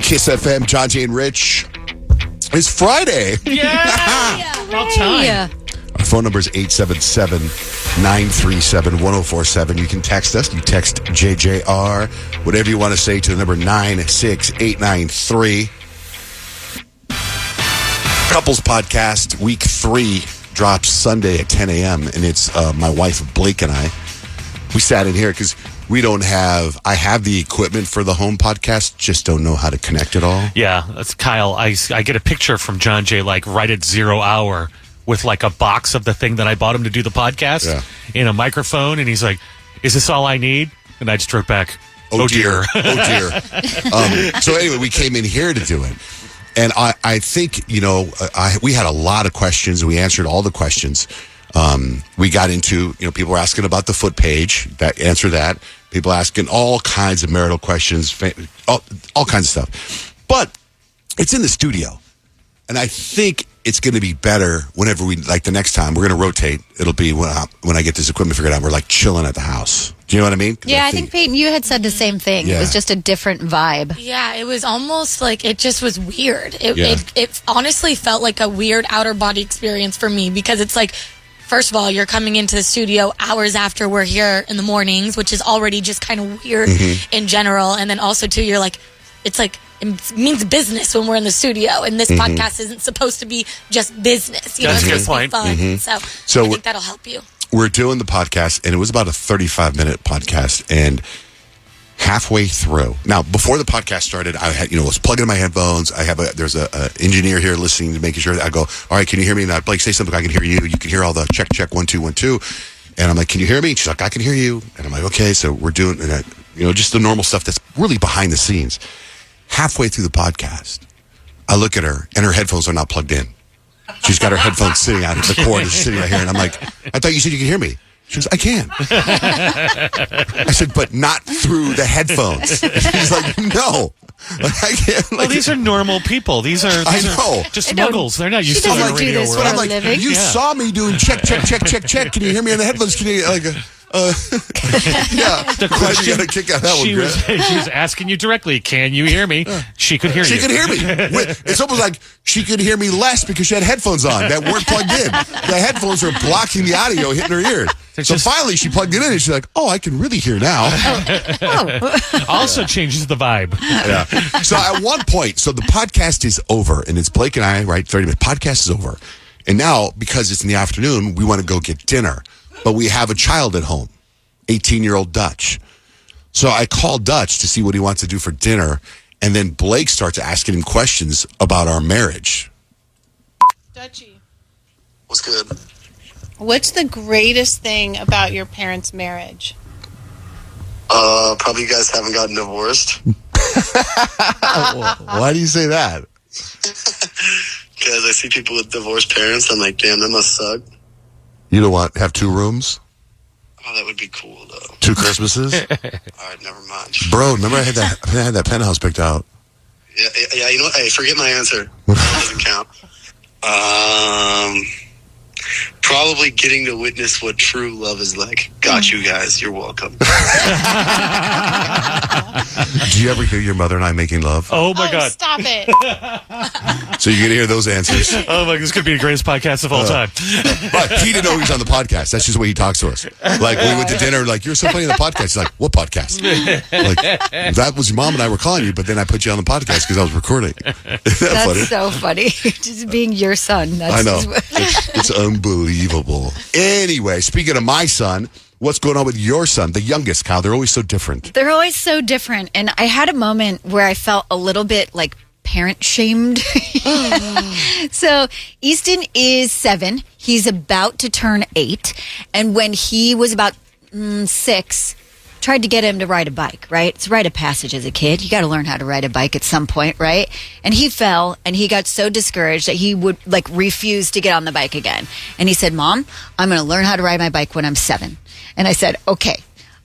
Kiss FM, John, Jay, and Rich. It's Friday. Yeah. About time. Our phone number is 877-937-1047. You can text us. You text JJR, whatever you want to say, to the number 96893. Couples Podcast, week 3, drops Sunday at 10 a.m. And it's my wife, Blake, and I. We sat in here because I have the equipment for the home podcast, just don't know how to connect it all. Yeah, that's Kyle. I get a picture from John Jay, like right at 0 hour, with like a box of the thing that I bought him to do the podcast in a microphone. And he's like, is this all I need? And I just wrote back, oh dear. So anyway, we came in here to do it. And I think, we had a lot of questions. We answered all the questions. We got into, people were asking about the foot page, answer that. People asking all kinds of marital questions, all kinds of stuff. But it's in the studio. And I think it's going to be better whenever the next time, we're going to rotate. It'll be when I get this equipment figured out, we're like chilling at the house. Do you know what I mean? Yeah, I think Peyton, you had said the same thing. Yeah. It was just a different vibe. Yeah, it was almost like it just was weird. It honestly felt like a weird outer body experience for me because it's like, first of all, you're coming into the studio hours after we're here in the mornings, which is already just kind of weird in general. And then also, too, you're like, it's like, it means business when we're in the studio. And this podcast isn't supposed to be just business. That's a good point. Fun. So I think that'll help you. We're doing the podcast, and it was about a 35-minute podcast. And halfway through, now, before the podcast started, I had, was plugging in my headphones. There's a engineer here listening to making sure that I go, all right, can you hear me? And Blake, say something. I can hear you. You can hear all the check, 1, 2, 1, 2. And I'm like, can you hear me? And she's like, I can hear you. And I'm like, okay. So we're doing, just the normal stuff that's really behind the scenes. Halfway through the podcast, I look at her, and her headphones are not plugged in. She's got her headphones sitting out. The cord is sitting out here. And I'm like, I thought you said you could hear me. She goes, I can. I said, but not through the headphones. She's like, no. I can't. Well, these are normal people. These are just muggles. They're not used to the radio world. But I'm like, you saw me doing check. Can you hear me on the headphones? Can you, The question, you got a kick out that she was asking you directly, can you hear me? She could hear you. She could hear me. It's almost like she could hear me less because she had headphones on that weren't plugged in. The headphones were blocking the audio hitting her ears. So finally she plugged it in and she's like, oh, I can really hear now. Also changes the vibe. Yeah. So at one point, the podcast is over, and it's Blake and I, right? 30 minutes. Podcast is over. And now, because it's in the afternoon, we want to go get dinner. But we have a child at home, 18-year-old Dutch. So I call Dutch to see what he wants to do for dinner, and then Blake starts asking him questions about our marriage. Dutchie. What's good? What's the greatest thing about your parents' marriage? Probably you guys haven't gotten divorced. Why do you say that? Because I see people with divorced parents, I'm like, damn, that must suck. You don't have 2 rooms? Oh, that would be cool, though. 2 Christmases? All right, never mind. Bro, remember I had that penthouse picked out? Yeah, you know what? Hey, forget my answer. That doesn't count. Probably getting to witness what true love is like. Got you guys. You're welcome. Do you ever hear your mother and I making love? Oh, my God. Stop it. So you're going to hear those answers. Oh, my, this could be the greatest podcast of all time. But he didn't know he was on the podcast. That's just the way he talks to us. Like, we went to dinner, like, you're so funny on the podcast. He's like, what podcast? Like, that was your mom and I were calling you, but then I put you on the podcast because I was recording. That's funny? So funny. Just being your son. I know. It's unbelievable. Anyway, speaking of my son, what's going on with your son, the youngest, Kyle? They're always so different. They're always so different. And I had a moment where I felt a little bit like parent shamed. So Easton is 7. He's about to turn 8. And when he was about 6, tried to get him to ride a bike, right? It's a rite of passage as a kid. You got to learn how to ride a bike at some point, right? And he fell, and he got so discouraged that he would refuse to get on the bike again. And he said, Mom, I'm going to learn how to ride my bike when I'm 7. And I said, okay,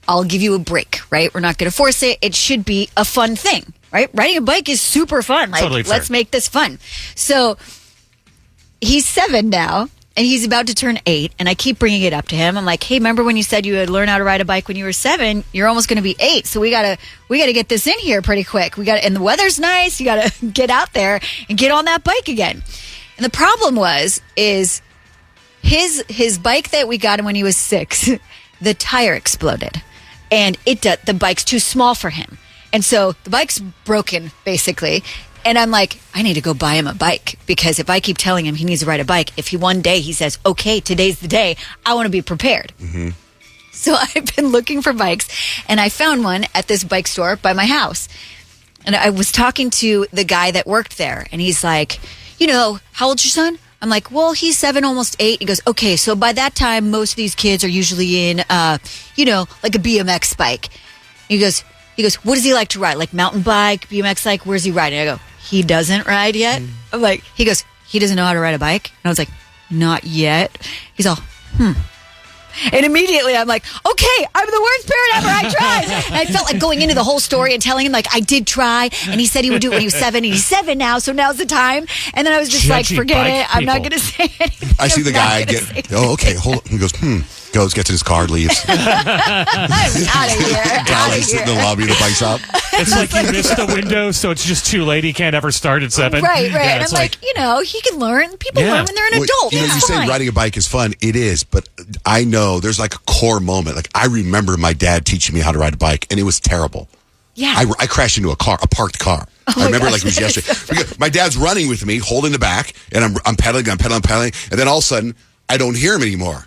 I'll give you a break, right? We're not going to force it. It should be a fun thing, right? Riding a bike is super fun. Totally fair. Let's make this fun. So he's 7 now. and he's about to turn 8, and I keep bringing it up to him. I'm like, hey, remember when you said you would learn how to ride a bike when you were 7? You're almost going to be 8, so we gotta get this in here pretty quick. And the weather's nice. You gotta get out there and get on that bike again. And the problem is his bike that we got him when he was 6, the tire exploded, and the bike's too small for him, and so the bike's broken basically. And I'm like, I need to go buy him a bike, because if I keep telling him he needs to ride a bike, if one day he says, okay, today's the day, I want to be prepared. Mm-hmm. So I've been looking for bikes, and I found one at this bike store by my house. And I was talking to the guy that worked there, and he's like, how old's your son? I'm like, well, he's 7, almost 8. He goes, okay, so by that time, most of these kids are usually in, like a BMX bike. He goes, what does he like to ride? Like mountain bike, BMX bike? Where's he riding? I go, he doesn't ride yet. I'm like, he goes, he doesn't know how to ride a bike? And I was like, not yet. He's all, And immediately I'm like, okay, I'm the worst parent ever. I tried. And I felt like going into the whole story and telling him, like, I did try. And he said he would do it when he was 7. And he's 7 now, so now's the time. And then I was just like, forget it. I'm not going to say anything. I see the guy okay, hold on. He goes, Goes, gets in his car, leaves. I'm out of here. Dolly's in the lobby of the bike shop. It's like he missed the window, so it's just too late. He can't ever start at 7. Right. Yeah, and I'm like, he can learn. People learn when they're an adult. You say riding a bike is fun. It is, but I know there's like a core moment. Like I remember my dad teaching me how to ride a bike, and it was terrible. Yeah. I crashed into a parked car. I remember like it was yesterday. My dad's running with me, holding the back, and I'm pedaling, and then all of a sudden, I don't hear him anymore.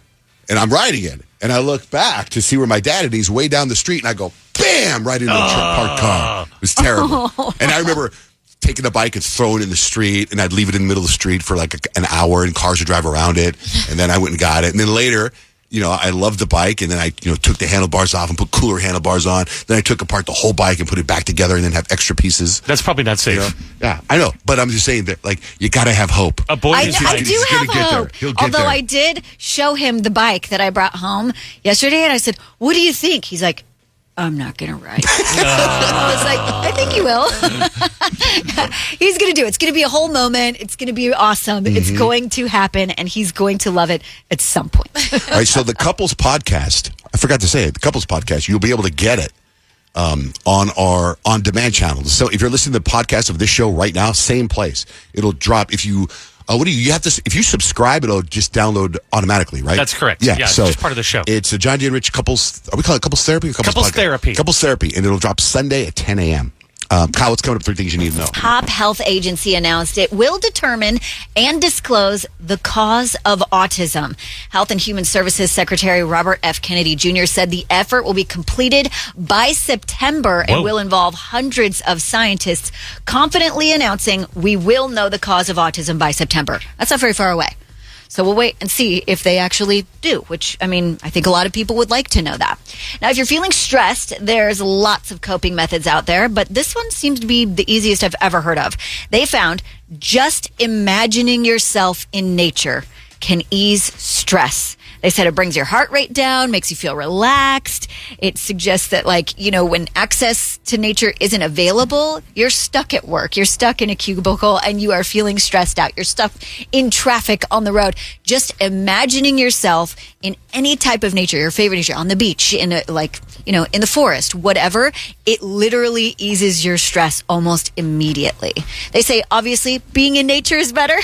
And I'm riding it. And I look back to see where my dad is. He's way down the street, and I go, bam, right into a parked car. It was terrible. And I remember taking the bike and throwing it in the street, and I'd leave it in the middle of the street for like an hour, and cars would drive around it. And then I went and got it. And then later, I loved the bike, and then I, took the handlebars off and put cooler handlebars on. Then I took apart the whole bike and put it back together and then have extra pieces. That's probably not safe. Yeah, I know. But I'm just saying that, like, you got to have hope. A boy I is do have hope. Although I did show him the bike that I brought home yesterday, and I said, what do you think? He's like, I'm not going to ride. I was like, I think you will. He's going to do it. It's going to be a whole moment. It's going to be awesome. Mm-hmm. It's going to happen, and he's going to love it at some point. All right, so the Couples Podcast, I forgot to say it, the Couples Podcast, you'll be able to get it on our on-demand channel. So if you're listening to the podcast of this show right now, same place. It'll drop if you... you have to, if you subscribe, it'll just download automatically, right? That's correct. Yeah, so it's just part of the show. It's a John J. Rich Couples, are we calling it Couples Therapy? Or Couples Therapy. Couples Therapy, and it'll drop Sunday at 10 a.m. Kyle, what's coming up? 3 things you need to know. Top health agency announced it will determine and disclose the cause of autism. Health and Human Services Secretary Robert F. Kennedy Jr. said the effort will be completed by September and will involve hundreds of scientists, confidently announcing we will know the cause of autism by September. That's not very far away. So we'll wait and see if they actually do, which, I think a lot of people would like to know that. Now, if you're feeling stressed, there's lots of coping methods out there, but this one seems to be the easiest I've ever heard of. They found just imagining yourself in nature can ease stress. They said it brings your heart rate down, makes you feel relaxed. It suggests that, when access to nature isn't available, you're stuck at work, you're stuck in a cubicle, and you are feeling stressed out. You're stuck in traffic on the road. Just imagining yourself in any type of nature, your favorite nature, on the beach, in the forest, whatever, it literally eases your stress almost immediately. They say, obviously, being in nature is better.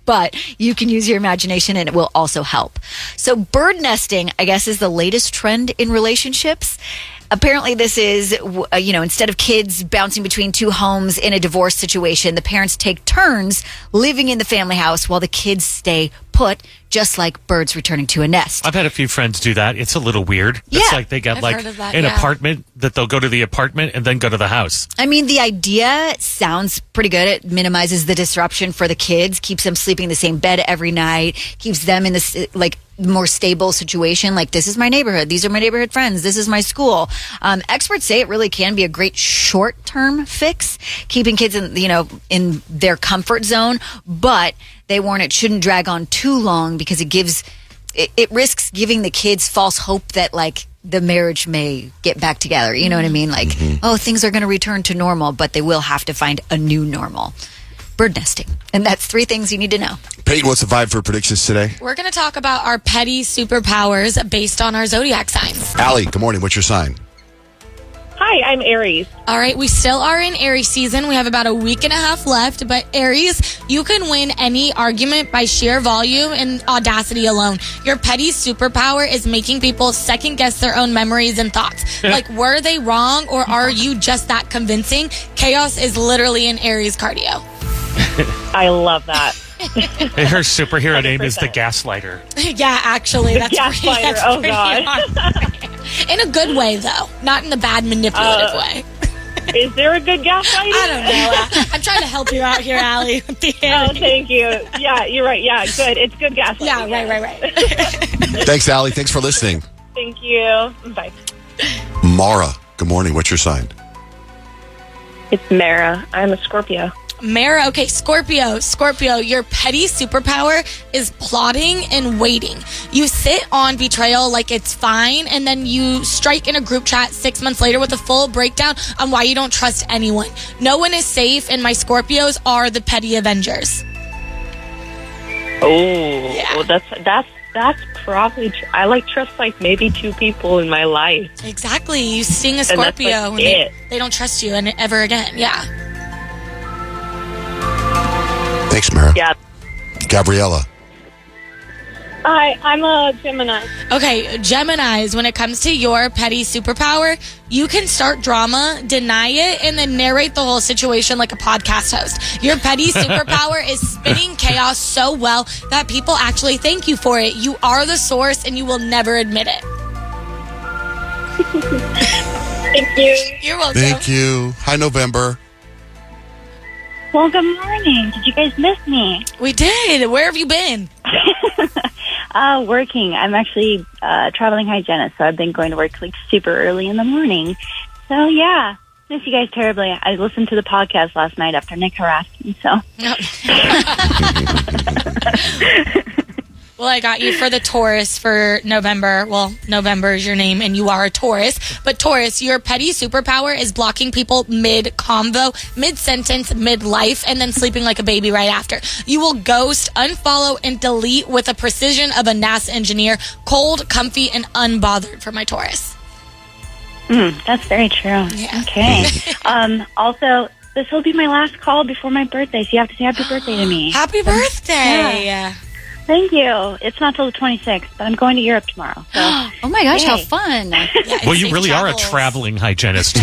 But you can use your imagination, and it will also help. So bird nesting, I guess, is the latest trend in relationships. Apparently, this is, instead of kids bouncing between 2 homes in a divorce situation, the parents take turns living in the family house while the kids stay put, just like birds returning to a nest. I've had a few friends do that. It's a little weird. Yeah. It's like they got an apartment that they'll go to the apartment and then go to the house. The idea sounds pretty good. It minimizes the disruption for the kids, keeps them sleeping in the same bed every night, keeps them in this, more stable situation. Like, this is my neighborhood. These are my neighborhood friends. This is my school. Experts say it really can be a great short-term fix, keeping kids in their comfort zone, but they warn it shouldn't drag on too long because it risks giving the kids false hope that the marriage may get back together. You know what I mean? Things are going to return to normal, but they will have to find a new normal. bird nesting. And that's 3 things you need to know. Peyton, what's the vibe for predictions today? We're going to talk about our petty superpowers based on our zodiac signs. Allie, good morning. What's your sign? Hi, I'm Aries. All right, we still are in Aries season. We have about a week and a half left, but Aries, you can win any argument by sheer volume and audacity alone. Your petty superpower is making people second guess their own memories and thoughts. Like, were they wrong or are you just that convincing? Chaos is literally an Aries cardio. I love that. And her superhero name is the Gaslighter. Yeah, actually, that's Gaslighter. Oh, God. In a good way, though, not in the bad manipulative way. Is there a good gaslighting? I don't know. I'm trying to help you out here, Allie. With the Oh, thank you. Yeah, you're right. Yeah, good. It's good gaslighting. Yeah, right. Thanks, Allie. Thanks for listening. Thank you. Bye. Mara, good morning. What's your sign? It's Mara. I'm a Scorpio. Mara, okay, Scorpio, your petty superpower is plotting and waiting. You sit on betrayal like it's fine, and then you strike in a group chat 6 months later with a full breakdown on why you don't trust anyone. No one is safe, and my Scorpios are the petty Avengers. Oh, Yeah. well, that's probably. I trust maybe 2 people in my life. Exactly. You sting a And that's, Scorpio, and it. they don't trust you and ever again. Yeah. Thanks, Mara. Yeah. Gabriella. Hi, I'm a Gemini. Okay, Geminis, when it comes to your petty superpower, you can start drama, deny it, and then narrate the whole situation like a podcast host. Your petty superpower is spinning chaos so well that people actually thank you for it. You are the source, and you will never admit it. Thank you. You're welcome. Thank you. Hi, November. Well, good morning. Did you guys miss me? We did. Where have you been? Working. I'm actually a traveling hygienist, so I've been going to work super early in the morning. So, yeah, miss you guys terribly. I listened to the podcast last night after Nick harassed me, so. Well, I got you for the Taurus for November. Well, November is your name, and you are a Taurus. But Taurus, your petty superpower is blocking people mid-convo, mid-sentence, mid-life, and then sleeping like a baby right after. You will ghost, unfollow, and delete with the precision of a NASA engineer. Cold, comfy, and unbothered for my Taurus. That's very true. Yeah. Okay. Also, this will be my last call before my birthday, so you have to say happy birthday to me. Happy birthday! Yeah. Thank you. It's not till the 26th, but I'm going to Europe tomorrow. So. Oh my gosh, how Yay. fun. Well, you really are a traveling hygienist.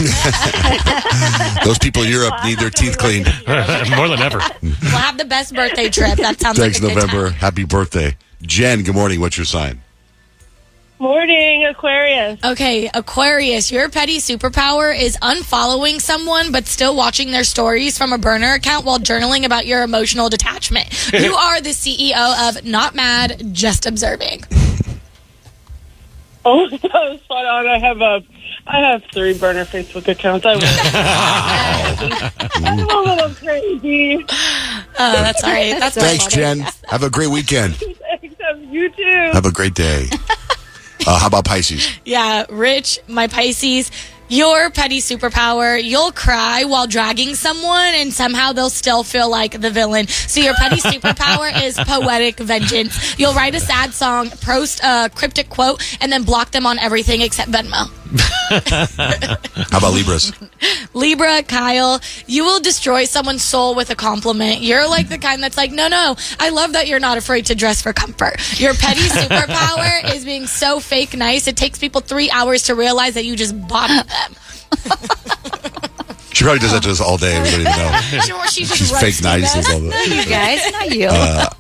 Those people in Europe need their teeth cleaned. More than ever. We'll have the best birthday trip. That sounds Thanks, like a good November. time. Happy birthday. Jen, good morning. What's your sign? Morning, Aquarius. Okay, Aquarius, your petty superpower is unfollowing someone but still watching their stories from a burner account while journaling about your emotional detachment. You are the CEO of Not Mad, Just Observing. Oh, that was spot on. I have 3 burner Facebook accounts. I'm a little crazy. That's all right. That's Thanks, Jen. Have a great weekend. Except you too. Have a great day. How about Pisces? Yeah, Rich, my Pisces, your petty superpower, you'll cry while dragging someone and somehow they'll still feel like the villain. So your petty superpower is poetic vengeance. You'll write a sad song, post a cryptic quote, and then block them on everything except Venmo. How about Libras? Libra, Kyle, you will destroy someone's soul with a compliment. You're like the kind that's like, no, I love that you're not afraid to dress for comfort. Your petty superpower is being so fake nice, it takes people 3 hours to realize that you just bottomed them. She probably does that to us all day. We don't even know. She's just She's fake roasting nice. us. All the, You guys, not you.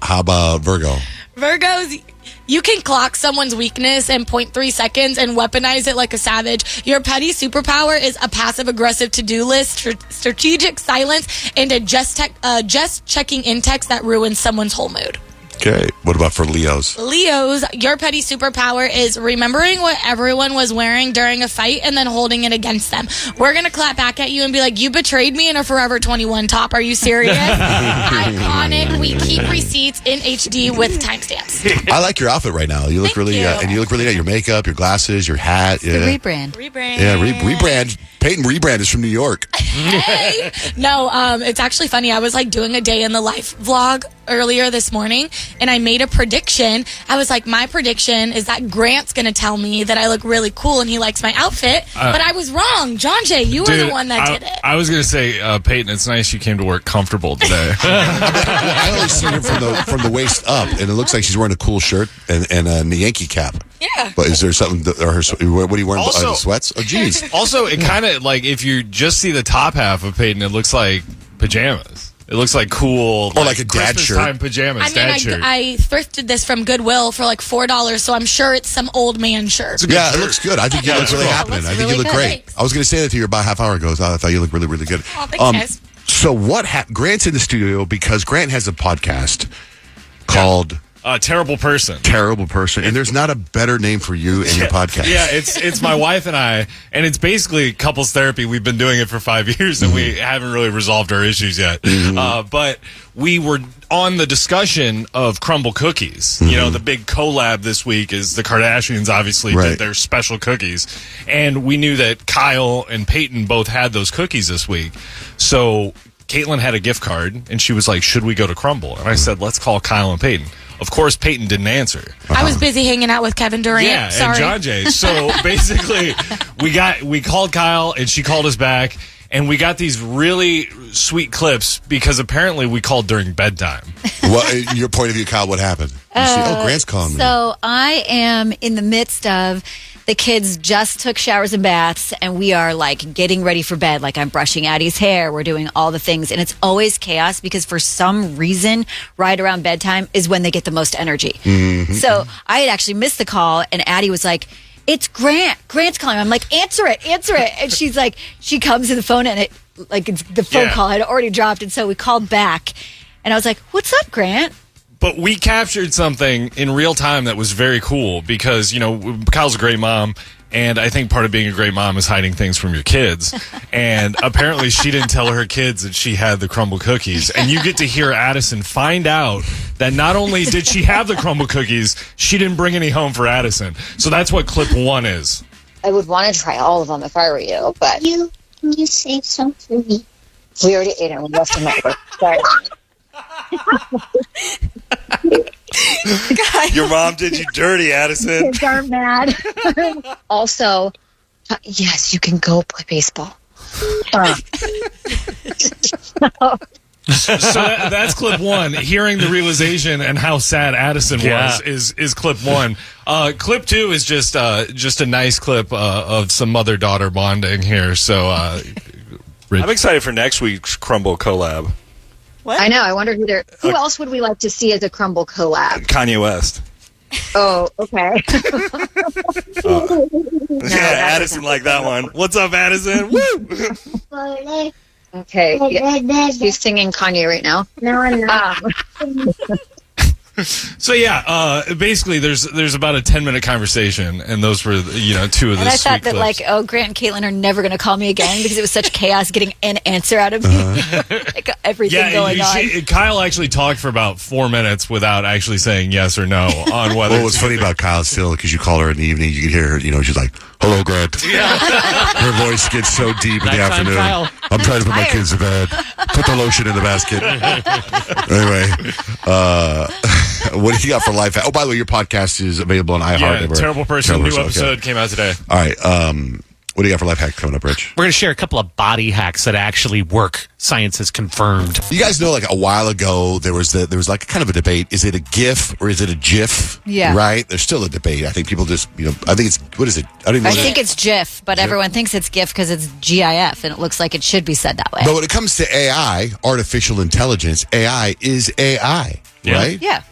how about Virgo? Virgos, you can clock someone's weakness in 0.3 seconds and weaponize it like a savage. Your petty superpower is a passive-aggressive to-do list, strategic silence, and a just checking in text that ruins someone's whole mood. Okay. What about for Leos? Leos, your petty superpower is remembering what everyone was wearing during a fight and then holding it against them. We're going to clap back at you and be like, you betrayed me in a Forever 21 top. Are you serious? Iconic. We keep receipts in HD with timestamps. I like your outfit right now. You look and you look really good. Your makeup, your glasses, your hat. The rebrand. Yeah, rebrand. Peyton Rebrand is from New York. Hey. No, it's actually funny. I was like doing a day in the life vlog earlier this morning, and I made a prediction. I was like, my prediction is that Grant's going to tell me that I look really cool and he likes my outfit, but I was wrong. John Jay, you were the one that did it. I was going to say, Peyton, it's nice you came to work comfortable today. I only see her from the waist up, and it looks like she's wearing a cool shirt and a Yankee cap. Yeah. But is there something? What are you wearing? Also, sweats? Oh, jeans. Also, it kind of like if you just see the top half of Peyton, it looks like pajamas. It looks like cool, or like a dad Christmas shirt. Time pajamas. I mean, dad shirt. I thrifted this from Goodwill for like $4, so I'm sure it's some old man shirt. Yeah, it looks good. I think you look really happening. I think you look great. Thanks. I was going to say that to you about a half hour ago. So I thought you looked really, really good. Oh, thanks, guys. So what? Grant's in the studio because Grant has a podcast called Terrible Person. Terrible Person, and there's not a better name for you in your podcast. Yeah, it's my wife and I, and it's basically couples therapy. We've been doing it for 5 years, and we haven't really resolved our issues yet. But we were on the discussion of crumble cookies. You know, the big collab this week is the Kardashians obviously did their special cookies, and we knew that Kyle and Peyton both had those cookies this week. So Caitlin had a gift card, and she was like, should we go to Crumble? And I said, let's call Kyle and Peyton. Of course, Peyton didn't answer. I was busy hanging out with Kevin Durant. Yeah, Sorry. and John Jay. So basically, we called Kyle, and she called us back, and we got these really sweet clips because apparently we called during bedtime. What, your point of view, Kyle, what happened? You see, Grant's calling me. So I am in the midst of the kids just took showers and baths, and we are like getting ready for bed. Like I'm brushing Addie's hair. We're doing all the things, and it's always chaos because for some reason, right around bedtime is when they get the most energy. So I had actually missed the call, and Addie was like, "It's Grant. Grant's calling." I'm like, "Answer it, answer it." And she's like, she comes to the phone, and the phone call had already dropped, and so we called back, and I was like, "What's up, Grant?" But we captured something in real time that was very cool because, you know, Kyle's a great mom, and I think part of being a great mom is hiding things from your kids. And apparently she didn't tell her kids that she had the crumble cookies. And you get to hear Addison find out that not only did she have the crumble cookies, she didn't bring any home for Addison. So that's what clip 1 is. I would want to try all of them if I were you, but... Can you save some for me? We already ate it. We left them over. Sorry. Your mom did you dirty, Addison. Kids are mad. Also, yes, you can go play baseball. So that's clip 1. Hearing the realization and how sad Addison was is clip 1. Clip 2 is just a nice clip of some mother-daughter bonding here. So I'm excited for next week's Crumble collab. What? I know. I wonder who else would we like to see as a Crumble collab? Kanye West. Oh, okay. Addison liked that one. What's up, Addison? Woo! Okay. Yeah. He's singing Kanye right now. No, I'm not. So basically there's about a 10-minute conversation, and those were 2 of the And I sweet thought that clips. Grant and Caitlin are never going to call me again because it was such chaos getting an answer out of me. Like everything going on. Kyle actually talked for about 4 minutes without actually saying yes or no on whether. Well, what's funny about Kyle still, because you call her in the evening, you can hear her, she's like, "Hello, Grant." Her voice gets so deep in the afternoon. Kyle. I'm trying to put my kids to bed. Put the lotion in the basket. Anyway, what do you got for life? Oh, by the way, your podcast is available on iHeart. Yeah, Terrible Person. New episode came out today. All right. What do you got for life hack coming up, Rich? We're going to share a couple of body hacks that actually work. Science has confirmed. You guys know, like a while ago, there was like kind of a debate. Is it a GIF or is it a GIF? Yeah. Right? There's still a debate. I think people just, I think it's, what is it? I think it's GIF, but everyone thinks it's GIF because it's GIF, and it looks like it should be said that way. But when it comes to AI, artificial intelligence, AI is AI, right? Yeah.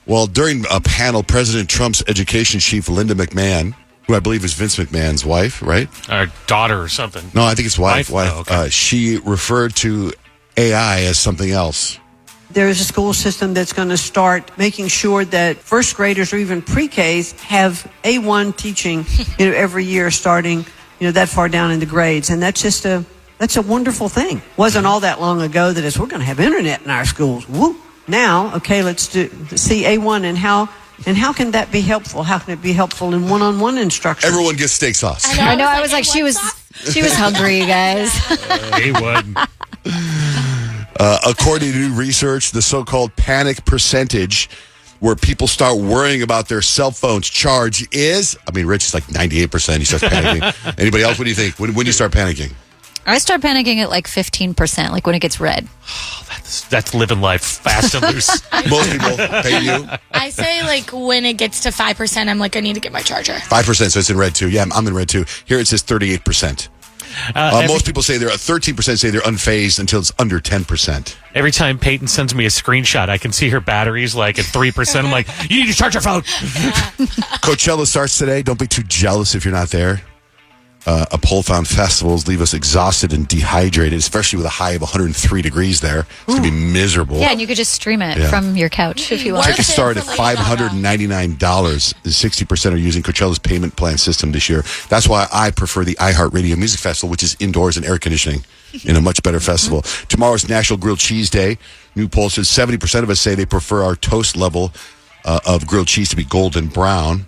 Well, during a panel, President Trump's education chief, Linda McMahon, who I believe is Vince McMahon's wife, right? Or daughter or something. No, I think it's wife. Oh, okay. She referred to AI as something else. there is a school system that's going to start making sure that first graders or even pre-Ks have A1 teaching, every year starting, that far down in the grades. And that's just that's a wonderful thing. Wasn't all that long ago that we're going to have internet in our schools. Woo! Now, okay, let's see A1 and how can that be helpful? How can it be helpful in one-on-one instruction? Everyone gets steak sauce. I know. I was like, she was hungry, you guys. A1. According to new research, the so-called panic percentage where people start worrying about their cell phone's charge is, Rich is like 98%. He starts panicking. Anybody else? What do you think? When do you start panicking? I start panicking at like 15%, like when it gets red. That's living life fast and loose. Most people. Hey, you? I say like when it gets to 5%, I'm like, I need to get my charger. 5%, so it's in red too. Yeah, I'm in red too. Here it says 38%. Most people say 13% say they're unfazed until it's under 10%. Every time Peyton sends me a screenshot, I can see her batteries like at 3%. I'm like, you need to charge your phone. Coachella starts today. Don't be too jealous if you're not there. A poll found festivals leave us exhausted and dehydrated, especially with a high of 103 degrees there. It's going to be miserable. Yeah, and you could just stream it from your couch if you want. Tickets start at $599. 60% are using Coachella's payment plan system this year. That's why I prefer the iHeartRadio Music Festival, which is indoors and air conditioning in a much better festival. Tomorrow's National Grilled Cheese Day. New poll says 70% of us say they prefer our toast level of grilled cheese to be golden brown.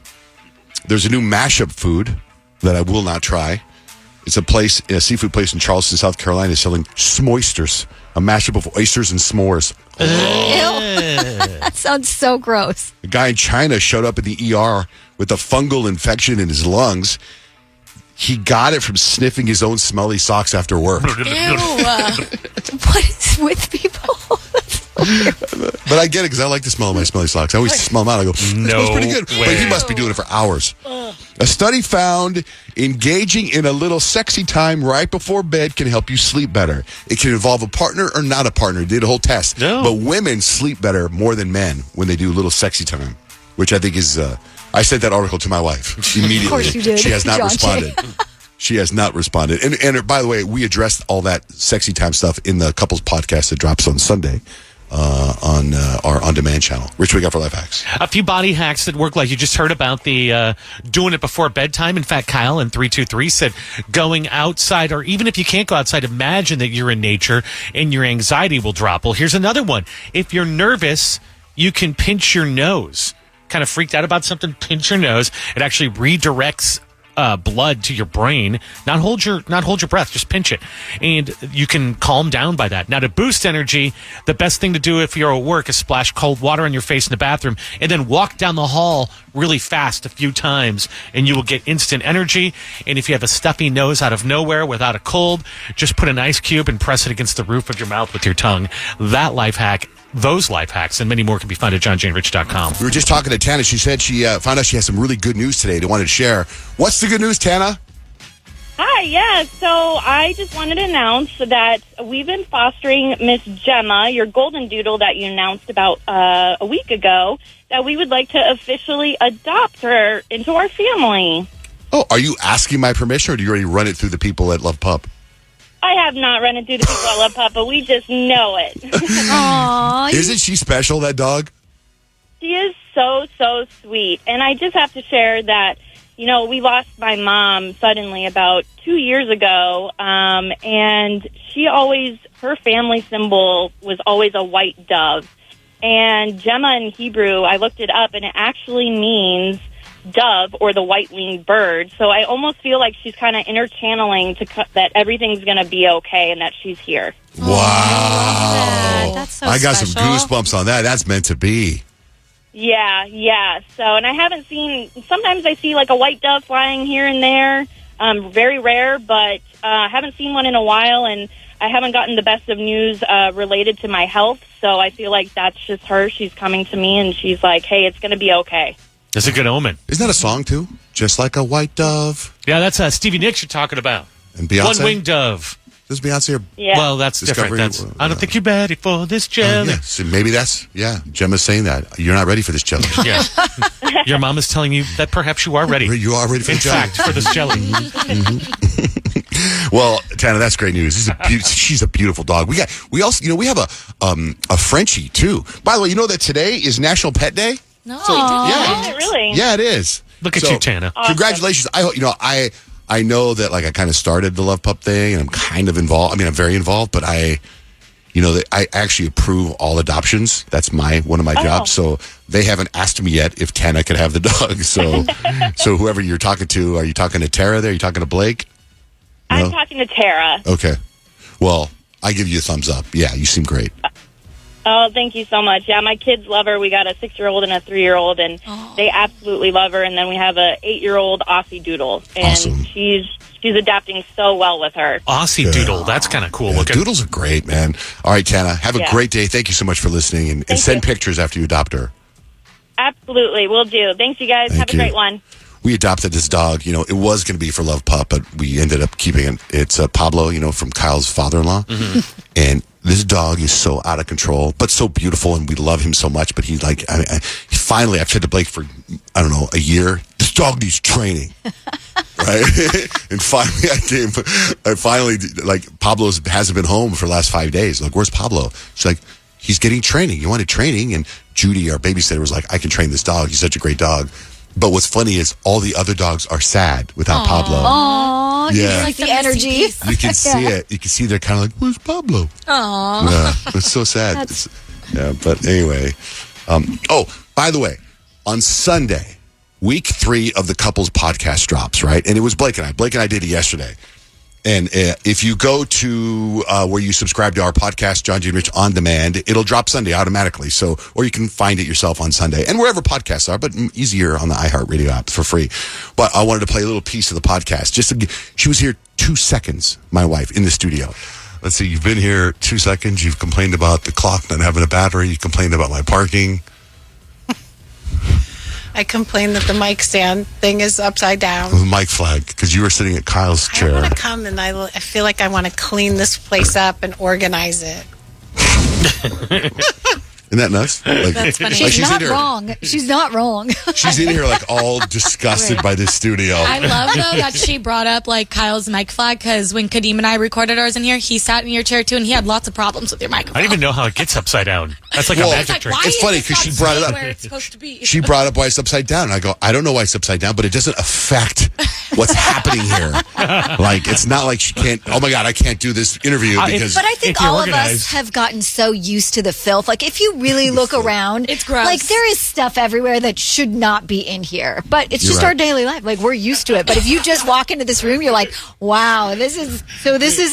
There's a new mashup food that I will not try. It's a seafood place in Charleston, South Carolina, selling s'moisters, a mashup of oysters and s'mores. Ew. That sounds so gross. A guy in China showed up at the ER with a fungal infection in his lungs. He got it from sniffing his own smelly socks after work. Ew. What is with people? But I get it because I like the smell of my smelly socks. I always smell them out. I go, that smells pretty good. Way. But he must be doing it for hours. A study found engaging in a little sexy time right before bed can help you sleep better. It can involve a partner or not a partner. They did a whole test. No. But women sleep better more than men when they do a little sexy time, which I think is... I sent that article to my wife immediately. Of course you did. She has not John responded. She has not responded. And by the way, we addressed all that sexy time stuff in the couples podcast that drops on Sunday. On our on-demand channel. Rich, what we got for life hacks? A few body hacks that work, like you just heard about the doing it before bedtime. In fact, Kyle in 323 said going outside, or even if you can't go outside, imagine that you're in nature and your anxiety will drop. Well, here's another one. If you're nervous, you can pinch your nose. Kind of freaked out about something, pinch your nose. It actually redirects blood to your brain. Not hold your breath, just pinch it, and you can calm down by that. Now, to boost energy, the best thing to do if you're at work is splash cold water on your face in the bathroom and then walk down the hall really fast a few times, and you will get instant energy. And if you have a stuffy nose out of nowhere without a cold, just put an ice cube and press it against the roof of your mouth with your tongue. That life hack, those life hacks, and many more can be found at johnjanerich.com. We were just talking to Tana. She said she found out she has some really good news today. They wanted to share. What's the good news, Tana? Hi, yeah. So I just wanted to announce that we've been fostering Miss Gemma, your golden doodle that you announced about a week ago, that we would like to officially adopt her into our family. Oh, are you asking my permission, or do you already run it through the people at Love Pup? I have not run it through the people at Love Pup, but we just know it. Aww. Isn't she special, that dog? She is so, so sweet. And I just have to share that, we lost my mom suddenly about 2 years ago. And her family symbol was always a white dove. And Gemma in Hebrew, I looked it up, and it actually means dove, or the white-winged bird. So I almost feel like she's kind of interchanneling that everything's going to be okay and that she's here. Wow. That's so I got special. some goosebumps on that. That's meant to be. Yeah. So, and I haven't seen, sometimes I see like a white dove flying here and there. Very rare, but I haven't seen one in a while, and I haven't gotten the best of news related to my health. So I feel like that's just her. She's coming to me, and she's like, hey, it's going to be okay. That's a good omen. Isn't that a song, too? Just like a white dove. Yeah, that's Stevie Nicks you're talking about. And Beyonce? One-winged dove. Does Beyonce? Yeah. Well, that's Discovery, different. I don't think you're ready for this jelly. Yeah. So maybe Gemma's saying that. You're not ready for this jelly. Yeah. Your mom is telling you that perhaps you are ready. You are ready for In the jelly. fact, for this jelly. Well, Tana, that's great news. She's a beautiful dog. We also, we have a Frenchie too. By the way, you know that today is National Pet Day? No, So, Oh, really? Yeah, it is. Look at you, Tana. Congratulations. I hope, I know that I kind of started the Love Pup thing and I'm kind of involved. I mean, I'm very involved, but I actually approve all adoptions. That's one of my jobs. So they haven't asked me yet if Tana could have the dog. So whoever you're talking to, are you talking to Tara there? Are you talking to Blake? No? I'm talking to Tara. Okay. Well, I give you a thumbs up. Yeah, you seem great. Oh, thank you so much. Yeah, my kids love her. We got a 6-year-old and a 3-year-old, and they absolutely love her. And then we have a 8-year-old Aussie Doodle, and awesome. she's adapting so well with her. Aussie Doodle. That's kind of cool looking. Doodles are great, man. All right, Tana, have a great day. Thank you so much for listening, and send pictures after you adopt her. Absolutely, will do. Thanks, you guys. Thank Have a great one. We adopted this dog. It was going to be for Love Pup, but we ended up keeping it. It's Pablo, from Kyle's father-in-law. Mm-hmm. And this dog is so out of control, but so beautiful, and we love him so much. But he's like, finally, I've said to Blake for, I don't know, a year, this dog needs training. Right? And finally, Pablo hasn't been home for the last 5 days. Like, where's Pablo? She's like, he's getting training. You wanted training? And Judy, our babysitter, was like, I can train this dog. He's such a great dog. But what's funny is all the other dogs are sad without Pablo. Aww, yeah. like the energy. You can see it. You can see they're kind of like, where's Pablo? Aww. Yeah, it's so sad. But anyway. By the way, on Sunday, week 3 of the Couples podcast drops, right? And it was Blake and I. Blake and I did it yesterday. And if you go to where you subscribe to our podcast, John G. and Rich On Demand, it'll drop Sunday automatically. Or you can find it yourself on Sunday. And wherever podcasts are, but easier on the iHeartRadio app for free. But I wanted to play a little piece of the podcast. She was here 2 seconds, my wife, in the studio. Let's see, you've been here 2 seconds. You've complained about the clock not having a battery. You complained about my parking. I complained that the mic stand thing is upside down. The mic flag, because you were sitting at Kyle's chair. I want to come and I feel like I want to clean this place up and organize it. Isn't that nuts? That's funny. She's not wrong. She's not wrong. She's in here all disgusted by this studio. I love, though, that she brought up, Kyle's mic flag, because when Kadeem and I recorded ours in here, he sat in your chair, too, and he had lots of problems with your microphone. I don't even know how it gets upside down. That's like a magic trick. It's funny because she brought it up. Where it's supposed to be. She brought up why it's upside down. And I go, I don't know why it's upside down, but it doesn't affect what's happening here. It's not like she can't, oh my God, I can't do this interview because. But I think all of us have gotten so used to the filth. If you really look around, it's gross. There is stuff everywhere that should not be in here. But it's just our daily life. We're used to it. But if you just walk into this room, you're like, wow, this is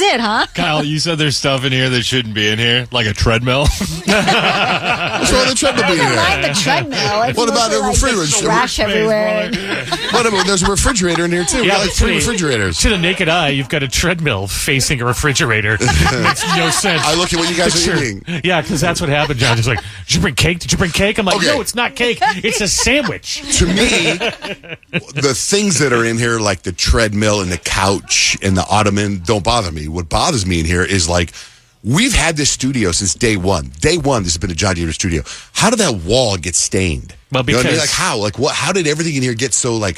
it, huh? Kyle, you said there's stuff in here that shouldn't be in here, like a treadmill. What's wrong with the treadmill being here? I the treadmill. What about the refrigerator? Trash everywhere. What about there's a refrigerator in here too? We got 3 refrigerators. To the naked eye, you've got a treadmill facing a refrigerator. Makes no sense. I look at what you guys are eating. Yeah, because that's what happened, John. He's like, did you bring cake? Did you bring cake? I'm like, no, it's not cake. It's a sandwich. To me, the things that are in here, like the treadmill and the couch and the ottoman, don't bother me. What bothers me in here is we've had this studio since day one. Day one, this has been a John Deere studio. How did that wall get stained? Well, because you know what I mean? How? How did everything in here get so ugh?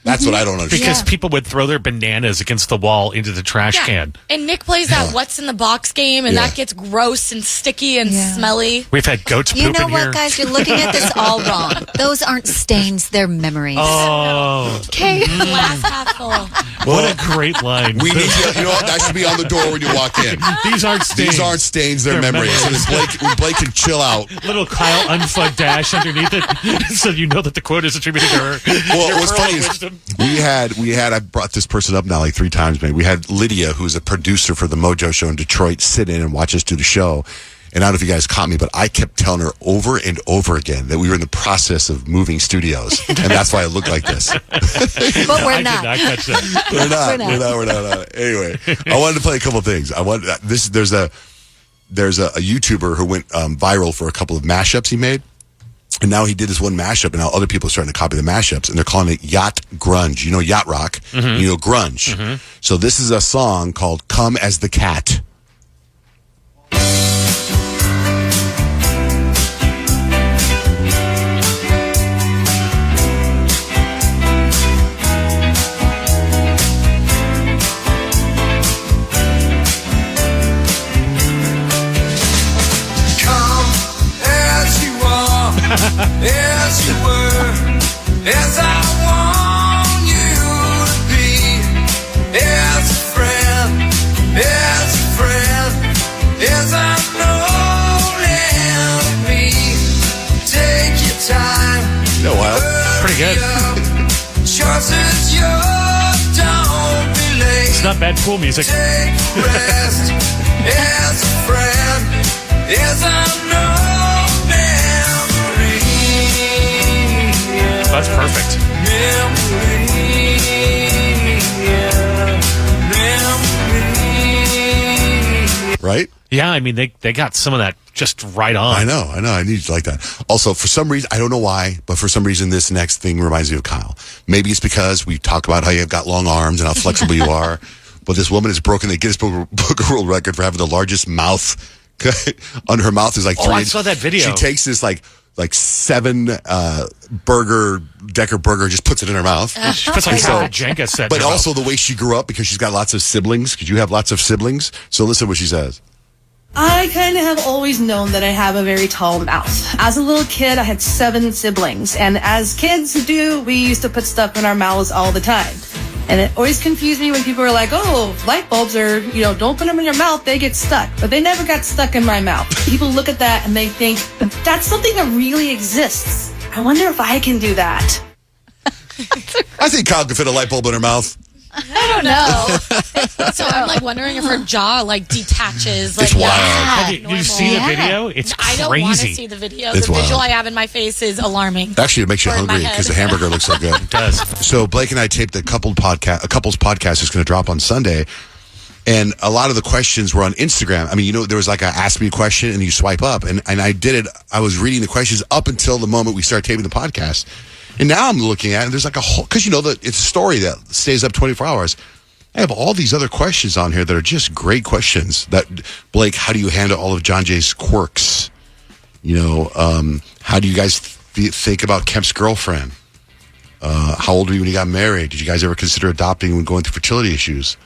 That's what I don't understand. Because people would throw their bananas against the wall into the trash can. And Nick plays that What's in the Box game, and that gets gross and sticky and smelly. We've had goats poop in here. You know what, guys? You're looking at this all wrong. Those aren't stains. They're memories. Oh. Okay. Glass half full. What a great line. We need you know what? That should be on the door when you walk in. These aren't stains. These aren't stains. They're memories. So Blake can chill out. Little Kyle unfuck dash underneath it, so you know that the quote is attributed to her. Well, what's funny is we had I brought this person up now 3 times, maybe. We had Lydia, who's a producer for the Mojo show in Detroit, sit in and watch us do the show. And I don't know if you guys caught me, but I kept telling her over and over again that we were in the process of moving studios. And that's why I look like this. But we're not. I did not catch that. We're not. Anyway, I wanted to play a couple of things. There's a YouTuber who went viral for a couple of mashups he made. And now he did this one mashup, and now other people are starting to copy the mashups, and they're calling it yacht grunge. You know yacht rock, you know grunge. So this is a song called "Come as the Cat." As you were, as I want you to be, as a friend, as I know to be. Take your time. No, well, pretty good. Choices yours, don't be late. It's not bad pool music. Take a rest, as a friend, as I know. That's perfect. Right? Yeah, I mean, they got some of that just right on. I know. I need you like that. Also, for some reason, I don't know why, but for some reason, this next thing reminds me of Kyle. Maybe it's because we talk about how you've got long arms and how flexible you are. But this woman is broken the Guinness Book of World Record for having the largest mouth. On her mouth is like 3 I inches. saw that video. She takes this like 7 Decker burger, just puts it in her mouth. She puts like half a Jenga set. But also the way she grew up, because she's got lots of siblings. Because you have lots of siblings. So listen to what she says. I kind of have always known that I have a very tall mouth. As a little kid, I had 7 siblings, and as kids do, we used to put stuff in our mouths all the time. And it always confused me when people were like, oh, light bulbs are, don't put them in your mouth, they get stuck. But they never got stuck in my mouth. People look at that and they think, that's something that really exists. I wonder if I can do that. I think Kyle could fit a light bulb in her mouth. I don't know. So I'm like wondering if her jaw like detaches. Like, It's wild. Did you see the video? It's crazy. I don't want to see the video. It's the visual wild. I have in my face is alarming. Actually, it makes you Or in my hungry head. because the hamburger looks so good. It does. So Blake and I taped a couples podcast that's going to drop on Sunday. And a lot of the questions were on Instagram. I mean, there was like a ask me a question and you swipe up. And I did it. I was reading the questions up until the moment we started taping the podcast. And now I'm looking at it, and there's like a whole, because that it's a story that stays up 24 hours. I have all these other questions on here that are just great questions. That, Blake, how do you handle all of John Jay's quirks? How do you guys think about Kemp's girlfriend? How old were you when you got married? Did you guys ever consider adopting when going through fertility issues?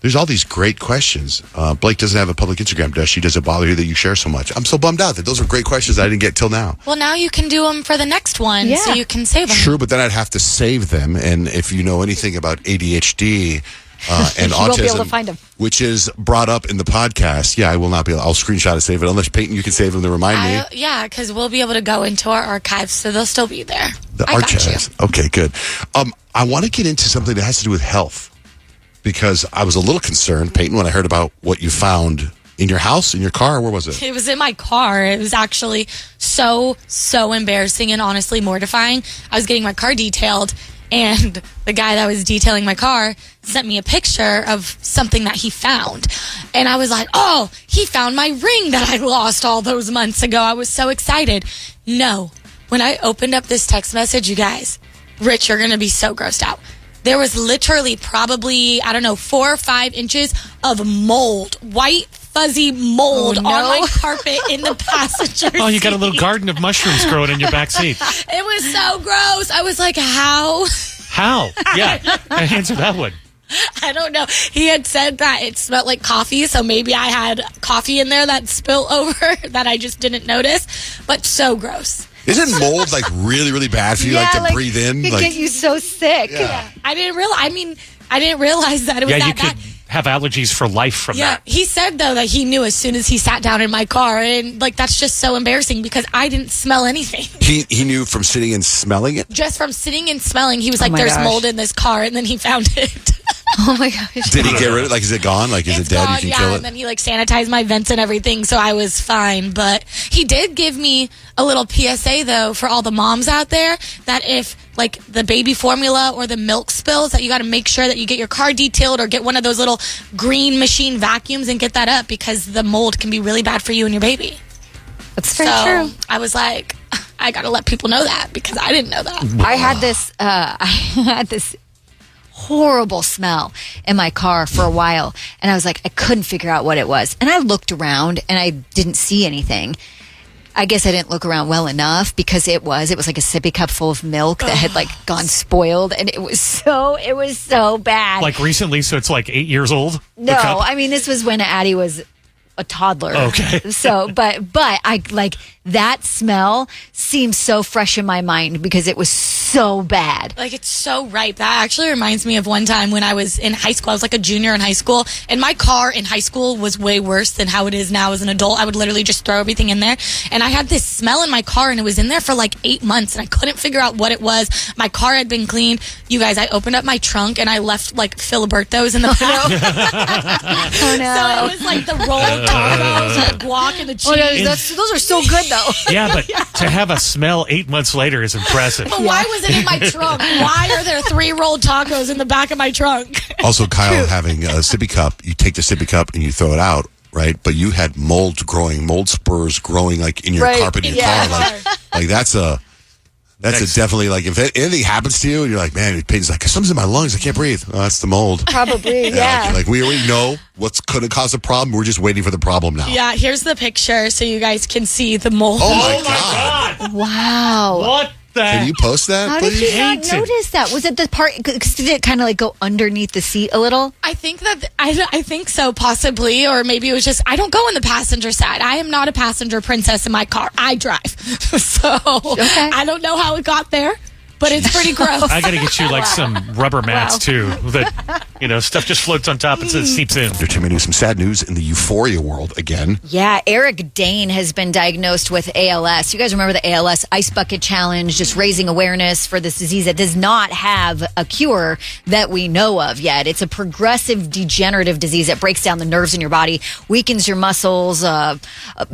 There's all these great questions. Blake doesn't have a public Instagram, does she? Does it bother you that you share so much? I'm so bummed out that those are great questions that I didn't get till now. Well, now you can do them for the next one, so you can save them. True, but then I'd have to save them. And if you know anything about ADHD and You autism, won't be able to find them. which is brought up in the podcast, I will not be able. I'll screenshot and save it. Unless, Peyton, you can save them to remind me. Yeah, because we'll be able to go into our archives, so they'll still be there. The I got archives. Okay, good. I want to get into something that has to do with health. Because I was a little concerned, Peyton, when I heard about what you found in your house, in your car. Where was it? It was in my car. It was actually so embarrassing and honestly mortifying. I was getting my car detailed, and the guy that was detailing my car sent me a picture of something that he found. And I was like, oh, he found my ring that I lost all those months ago. I was so excited. No. When I opened up this text message, you guys, Rich, you're going to be so grossed out. There was literally probably, 4 or 5 inches of mold, white, fuzzy mold on my carpet in the passenger seat. Oh, you got a little garden of mushrooms growing in your back seat. It was so gross. I was like, how? How? Yeah, answer that one. I don't know. He had said that it smelled like coffee, so maybe I had coffee in there that spilled over that I just didn't notice, but so gross. Isn't mold like really, really bad for you, to breathe in? It get you so sick. Yeah. I didn't realize that it was Yeah, that you bad. could have allergies for life from that. He said though that he knew as soon as he sat down in my car, and that's just so embarrassing because I didn't smell anything. He knew from sitting and smelling it? Just from sitting and smelling, he was like, my "There's gosh. mold in this car," and then he found it. Oh my gosh. Did he get rid of it? Like, is it gone? Like, is it dead? Gone, You can kill it? and then he sanitized my vents and everything, so I was fine. But he did give me a little PSA though for all the moms out there that if the baby formula or the milk spills, that you got to make sure that you get your car detailed or get one of those little green machine vacuums and get that up because the mold can be really bad for you and your baby. That's very true. I was like, I got to let people know that because I didn't know that. I had this horrible smell in my car for a while, and I was like, I couldn't figure out what it was. And I looked around and I didn't see anything. I guess I didn't look around well enough because it was like a sippy cup full of milk that had like gone spoiled, and it was so bad. Like recently, so it's like 8 years old? No, I mean, this was when Addie was a toddler. Okay. So, but I like that smell seems so fresh in my mind because it was so bad. Like, it's so ripe. That actually reminds me of one time when I was in high school. I was like a junior in high school, and my car in high school was way worse than how it is now as an adult. I would literally just throw everything in there, and I had this smell in my car, and it was in there for like 8 months, and I couldn't figure out what it was. My car had been cleaned. You guys, I opened up my trunk, and I left like Filibertos in the back. Oh no! So it was like the rolled tacos, the guac, and the cheese. Oh, no, those are so good though. Yeah, but to have a smell 8 months later is impressive. But why was it in my trunk? Why are there 3 rolled tacos in the back of my trunk? Also, Kyle having a sippy cup, you take the sippy cup and you throw it out, right? But you had mold spurs growing like in your carpet in your car. Like that's definitely like if anything happens to you and you're like, man, it's like something's in my lungs, I can't breathe. Oh, that's the mold. Probably, yeah. Like we already know what's going to cause a problem. We're just waiting for the problem now. Yeah, here's the picture so you guys can see the mold. Oh my God. Wow. What the? Can you post that, How please? did you not notice that? Was it the part? Cause did it kind of like go underneath the seat a little? I think that I think so, possibly, or maybe it was just I don't go in the passenger side. I am not a passenger princess in my car. I drive, so I don't know how it got there, but it's pretty gross. I got to get you like some rubber mats too. That stuff just floats on top and seeps in. There's some sad news in the Euphoria world again. Yeah, Eric Dane has been diagnosed with ALS. You guys remember the ALS Ice Bucket Challenge, just raising awareness for this disease that does not have a cure that we know of yet. It's a progressive degenerative disease that breaks down the nerves in your body, weakens your muscles,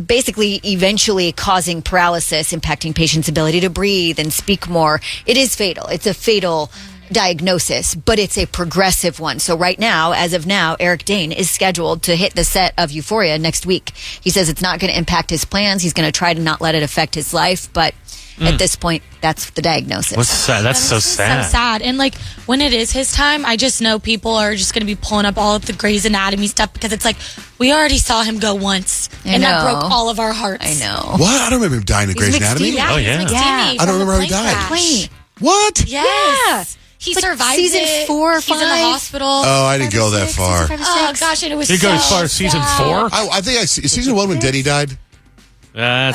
basically eventually causing paralysis, impacting patients' ability to breathe and speak more. It is fatal. It's a fatal diagnosis, but it's a progressive one. So right now, as of now, Eric Dane is scheduled to hit the set of Euphoria next week. He says it's not going to impact his plans. He's going to try to not let it affect his life, but at this point, that's the diagnosis. What's sad? That's so sad. So sad. And like when it is his time, I just know people are just going to be pulling up all of the Grey's Anatomy stuff because it's like we already saw him go once, and that broke all of our hearts. I know. What? I don't remember him dying in Grey's Anatomy. Yeah, oh yeah. I don't remember how he died. Plane. What? Yes. He survived season it. 4 or 5. He's in the hospital. Oh, I didn't go that far. Oh gosh, and it was Did you go as far as season 4? I think season 1 when Denny died.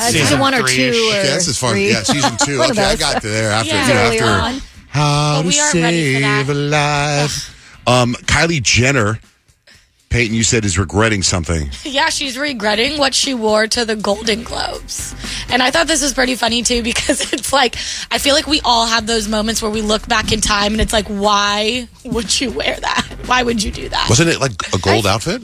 Season 1 or 2. Okay, that's as far. Yeah, season 2. Okay, I got to there after. Yeah, How to we aren't ready for save that. a life. Kylie Jenner, Peyton, you said is regretting something. Yeah, she's regretting what she wore to the Golden Globes. And I thought this was pretty funny, too, because it's like, I feel like we all have those moments where we look back in time and it's like, why would you wear that? Why would you do that? Wasn't it like a gold outfit?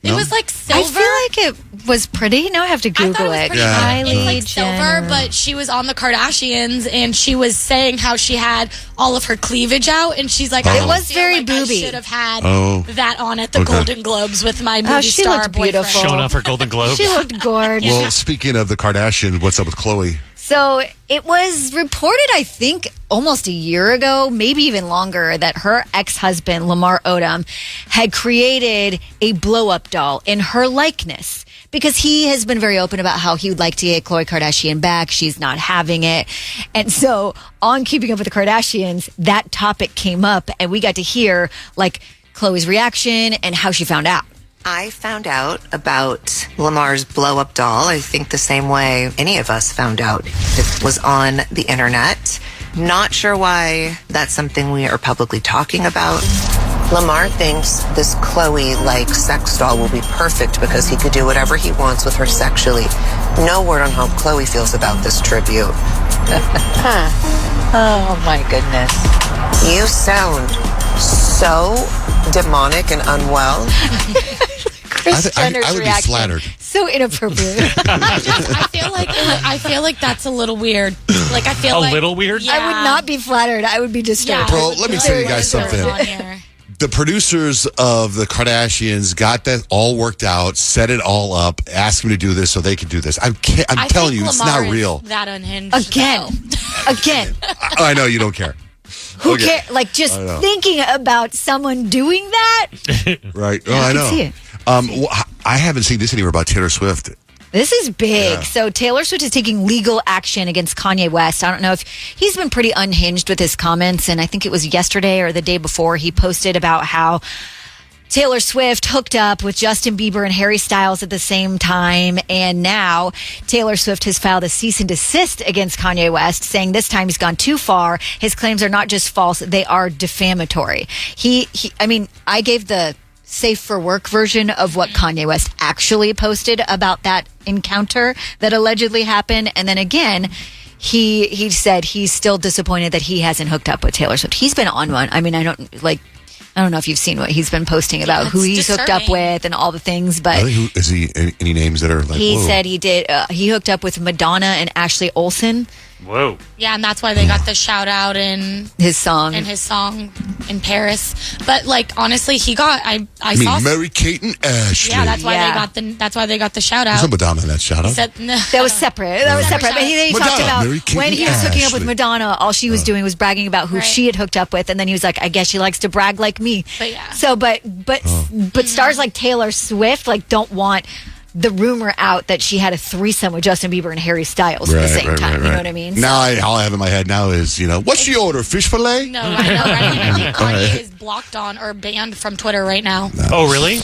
It was like silver. I feel like it was pretty. Now I have to Google it. It's like silver, but she was on the Kardashians and she was saying how she had all of her cleavage out, and she's like, it was very booby. I should have had that on at the Golden Globes with my movie she star looked boyfriend. beautiful. Showing off her Golden Globe. She looked gorgeous. Well, speaking of the Kardashians, what's up with Khloe? So it was reported, I think, almost a year ago, maybe even longer, that her ex-husband, Lamar Odom, had created a blow-up doll in her likeness because he has been very open about how he would like to get Khloe Kardashian back. She's not having it. And so on Keeping Up with the Kardashians, that topic came up, and we got to hear like Khloe's reaction and how she found out. I found out about Lamar's blow-up doll, I think the same way any of us found out. It was on the internet. Not sure why that's something we are publicly talking about. Lamar thinks this Khloe-like sex doll will be perfect because he could do whatever he wants with her sexually. No word on how Khloe feels about this tribute. Oh my goodness. You sound so demonic and unwell. I would be flattered. So inappropriate. I feel like that's a little weird. Like I feel a little weird. Yeah. I would not be flattered. I would be disturbed. Bro, let me tell you guys something. the producers of the Kardashians got that all worked out, set it all up, asked him to do this so they could do this. I'm telling you, it's Lamar not real. is that unhinged. Again. I know you don't care. Who cares? Like, just thinking about someone doing that. Right. Oh, Yeah, I I know. can see it. I haven't seen this anywhere about Taylor Swift. This is big. Yeah. So Taylor Swift is taking legal action against Kanye West. I don't know if he's been pretty unhinged with his comments. And I think it was yesterday or the day before he posted about how Taylor Swift hooked up with Justin Bieber and Harry Styles at the same time. And now Taylor Swift has filed a cease and desist against Kanye West, saying this time he's gone too far. His claims are not just false, they are defamatory. I gave the safe for work version of what Kanye West actually posted about that encounter that allegedly happened. And then again, he said he's still disappointed that he hasn't hooked up with Taylor Swift. He's been on one. I mean, I don't know if you've seen what he's been posting about who he's hooked up with and all the things, but Really? Is he any names that are like? he whoa. said he did. He hooked up with Madonna and Ashley Olsen. Whoa. Yeah, and that's why they got the shout out in his song in Paris. But like honestly, he got I I saw mean, Mary Kate and Ashley. Yeah, that's why they got the shout out. There's no Madonna in that shout out. That was separate. That was separate. But he talked Madonna, about Mary Kate when he and was hooking up with Ashley. Madonna, all she was doing was bragging about who she had hooked up with, and then he was like, "I guess she likes to brag like me." But yeah. So, but stars like Taylor Swift don't want the rumor out that she had a threesome with Justin Bieber and Harry Styles at the same time. You know what I mean? Now, all I have in my head now is, what's she order? Fish fillet? No, I know, right? I think Kanye is blocked on or banned from Twitter right now. Oh, really?